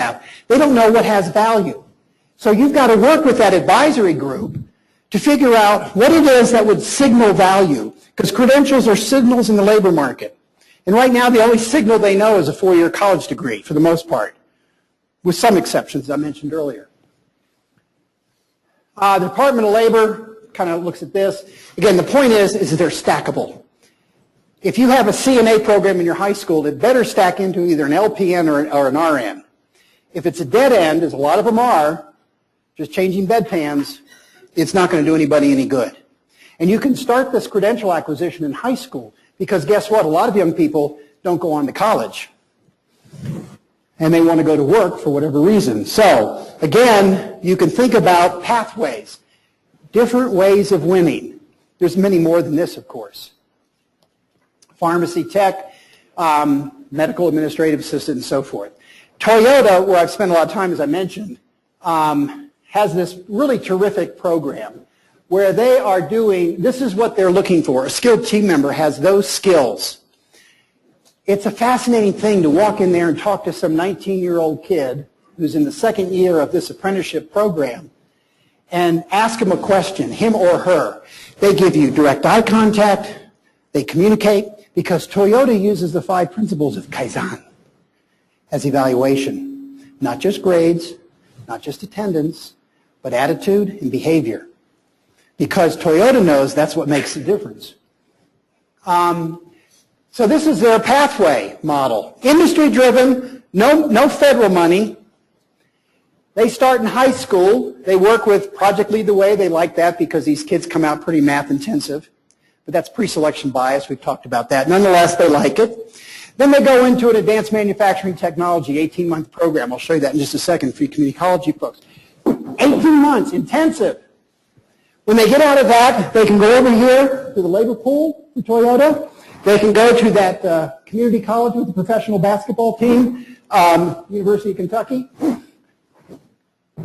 have. They don't know what has value. So you've got to work with that advisory group to figure out what it is that would signal value, because credentials are signals in the labor market. And right now, the only signal they know is a 4-year college degree, for the most part, with some exceptions I mentioned earlier. The Department of Labor kind of looks at this. Again, the point is that they're stackable. If you have a CNA program in your high school, it better stack into either an LPN or an RN. If it's a dead end, as a lot of them are, just changing bedpans, it's not going to do anybody any good. And you can start this credential acquisition in high school, because guess what? A lot of young people don't go on to college. And they want to go to work for whatever reason. So, again, you can think about pathways, different ways of winning. There's many more than this, of course. Pharmacy tech, medical administrative assistant, and so forth. Toyota, where I've spent a lot of time, as I mentioned, has this really terrific program where they are doing, this is what they're looking for. A skilled team member has those skills. It's a fascinating thing to walk in there and talk to some 19-year-old kid who's in the second year of this apprenticeship program and ask him a question, him or her. They give you direct eye contact, they communicate, because Toyota uses the 5 principles of Kaizen as evaluation. Not just grades, not just attendance, but attitude and behavior. Because Toyota knows that's what makes the difference. So this is their pathway model. Industry-driven, no federal money. They start in high school. They work with Project Lead the Way. They like that because these kids come out pretty math-intensive. But that's pre-selection bias. We've talked about that. Nonetheless, they like it. Then they go into an advanced manufacturing technology 18-month program. I'll show you that in just a second for you community college folks. 18 months, intensive. When they get out of that, they can go over here to the labor pool for Toyota. They can go to that community college with the professional basketball team, University of Kentucky.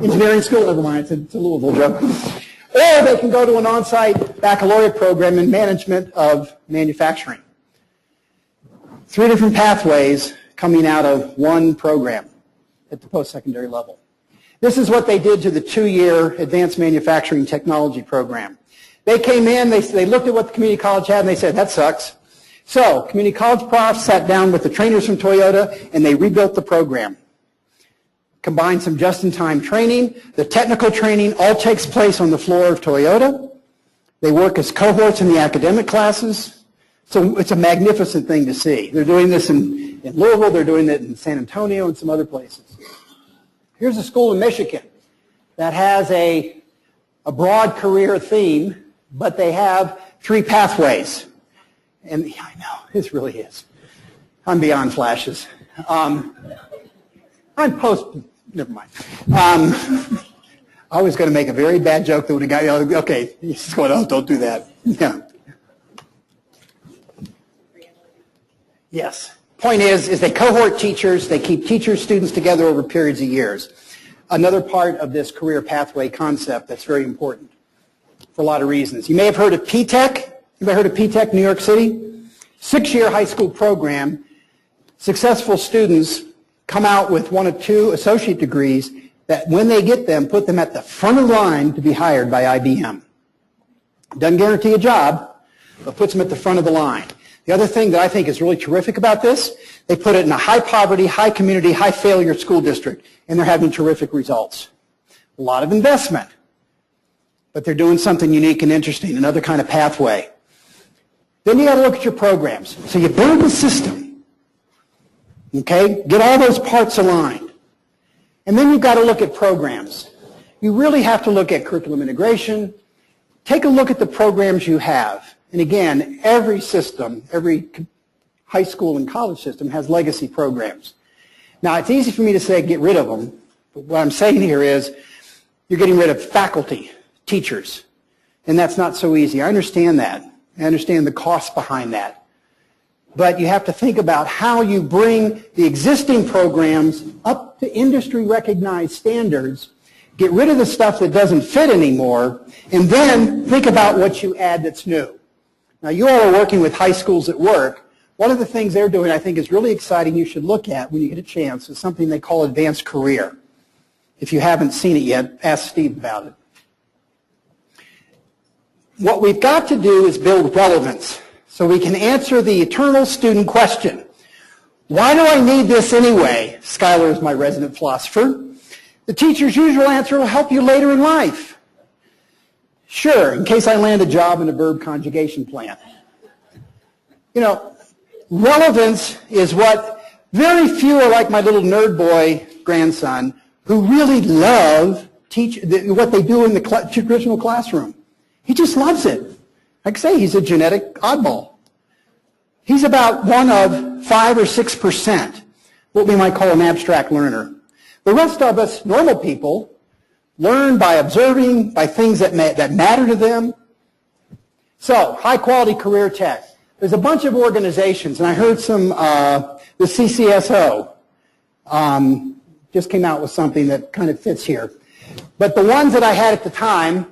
Engineering school, never mind, it's a Louisville joke. Or they can go to an on-site baccalaureate program in management of manufacturing. 3 different pathways coming out of one program at the post-secondary level. This is what they did to the 2-year advanced manufacturing technology program. They came in, they looked at what the community college had, and they said, that sucks. So, community college profs sat down with the trainers from Toyota, and they rebuilt the program. Combined some just-in-time training. The technical training all takes place on the floor of Toyota. They work as cohorts in the academic classes. So it's a magnificent thing to see. They're doing this in Louisville, they're doing it in San Antonio and some other places. Here's a school in Michigan that has a broad career theme, but they have 3 pathways. And I know, this really is. I'm beyond flashes. I'm never mind. I was going to make a very bad joke that would have got you, okay, he's going, oh, don't do that. Yeah. Yes. Point is they cohort teachers, they keep teachers, students together over periods of years. Another part of this career pathway concept that's very important for a lot of reasons. You may have heard of P-TECH. You may have heard of P-TECH, New York City? 6-year high school program. Successful students come out with 1 or 2 associate degrees that when they get them, put them at the front of the line to be hired by IBM. Doesn't guarantee a job, but puts them at the front of the line. The other thing that I think is really terrific about this, they put it in a high poverty, high community, high failure school district, and they're having terrific results. A lot of investment, but they're doing something unique and interesting, another kind of pathway. Then you got to look at your programs. So you build the system, okay? Get all those parts aligned. And then you've got to look at programs. You really have to look at curriculum integration. Take a look at the programs you have. And again, every system, every high school and college system has legacy programs. Now, it's easy for me to say get rid of them, but what I'm saying here is you're getting rid of faculty, teachers, and that's not so easy. I understand that. I understand the cost behind that. But you have to think about how you bring the existing programs up to industry-recognized standards, get rid of the stuff that doesn't fit anymore, and then think about what you add that's new. Now, you all are working with high schools at work. One of the things they're doing I think is really exciting, you should look at when you get a chance, is something they call advanced career. If you haven't seen it yet, ask Steve about it. What we've got to do is build relevance so we can answer the eternal student question. Why do I need this anyway? Schuyler is my resident philosopher. The teacher's usual answer will help you later in life. Sure, in case I land a job in a verb conjugation plant. You know, relevance is what very few are like my little nerd boy grandson who really love what they do in the traditional classroom. He just loves it. Like I say, he's a genetic oddball. He's about one of 5 or 6%, what we might call an abstract learner. The rest of us, normal people, learn by observing, by things that matter to them. So, high-quality career tech. There's a bunch of organizations, and I heard the CCSO just came out with something that kind of fits here. But the ones that I had at the time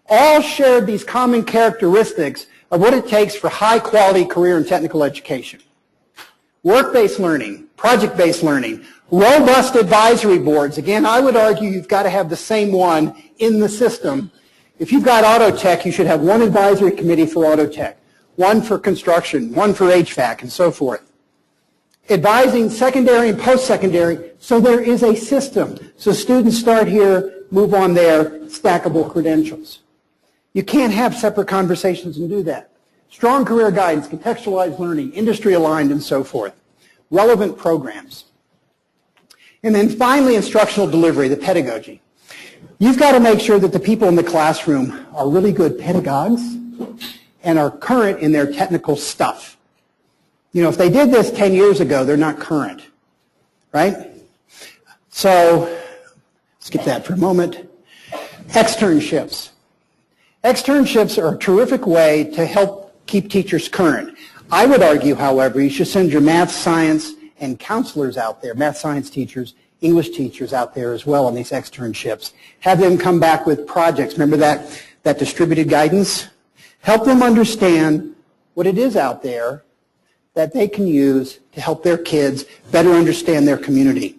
all shared these common characteristics of what it takes for high-quality career and technical education. Work-based learning, project-based learning, robust advisory boards. Again, I would argue you've got to have the same one in the system. If you've got auto tech, you should have one advisory committee for auto tech, one for construction, one for HVAC, and so forth. Advising secondary and post-secondary, so there is a system. So students start here, move on there, stackable credentials. You can't have separate conversations and do that. Strong career guidance, contextualized learning, industry aligned, and so forth. Relevant programs. And then finally, instructional delivery, the pedagogy. You've got to make sure that the people in the classroom are really good pedagogues and are current in their technical stuff. You know, if they did this 10 years ago, they're not current, right? So, skip that for a moment. Externships. Externships are a terrific way to help keep teachers current. I would argue, however, you should send your math, science, and counselors out there, math, science teachers, English teachers out there as well on these externships. Have them come back with projects. Remember that distributed guidance? Help them understand what it is out there that they can use to help their kids better understand their community.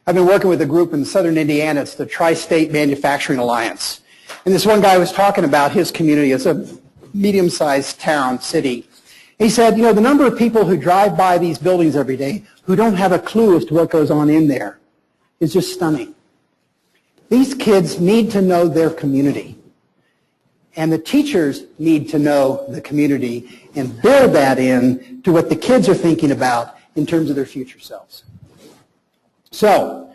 I've been working with a group in southern Indiana. It's the Tri-State Manufacturing Alliance. And this one guy was talking about his community. It's a medium-sized town, city. He said, you know, the number of people who drive by these buildings every day who don't have a clue as to what goes on in there is just stunning. These kids need to know their community. And the teachers need to know the community and build that in to what the kids are thinking about in terms of their future selves. So,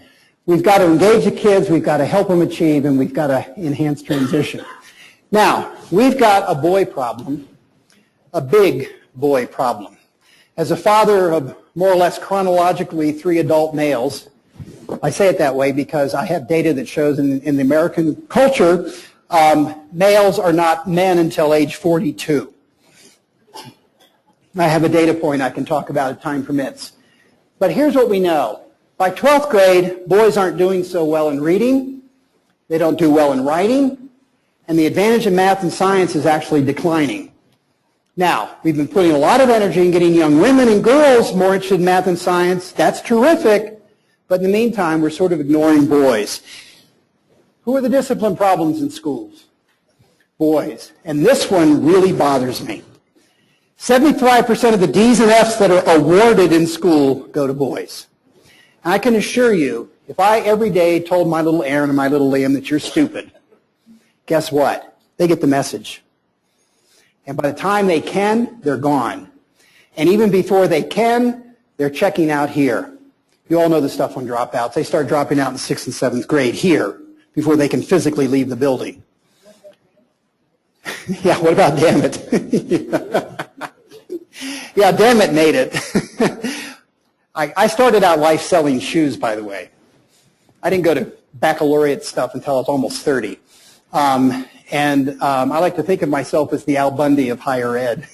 we've got to engage the kids, we've got to help them achieve, and we've got to enhance transition. Now, we've got a boy problem, a big boy problem. As a father of more or less chronologically 3 adult males, I say it that way because I have data that shows in the American culture, males are not men until age 42. I have a data point I can talk about if time permits. But here's what we know. By 12th grade, boys aren't doing so well in reading, they don't do well in writing, and the advantage in math and science is actually declining. Now, we've been putting a lot of energy in getting young women and girls more interested in math and science. That's terrific, but in the meantime, we're sort of ignoring boys. Who are the discipline problems in schools? Boys. And this one really bothers me. 75% of the D's and F's that are awarded in school go to boys. And I can assure you, if I every day told my little Aaron and my little Liam that you're stupid, guess what? They get the message. And by the time they can, they're gone. And even before they can, they're checking out here. You all know the stuff on dropouts. They start dropping out in 6th and 7th grade here before they can physically leave the building. Yeah, what about damn it? Yeah, damn it made it. I started out life selling shoes, by the way. I didn't go to baccalaureate stuff until I was almost 30. I like to think of myself as the Al Bundy of higher ed.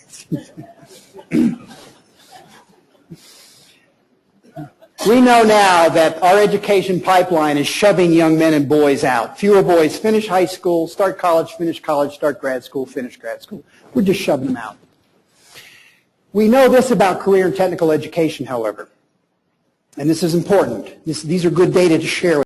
We know now that our education pipeline is shoving young men and boys out. Fewer boys finish high school, start college, finish college, start grad school, finish grad school. We're just shoving them out. We know this about career and technical education, however, and this is important. These are good data to share.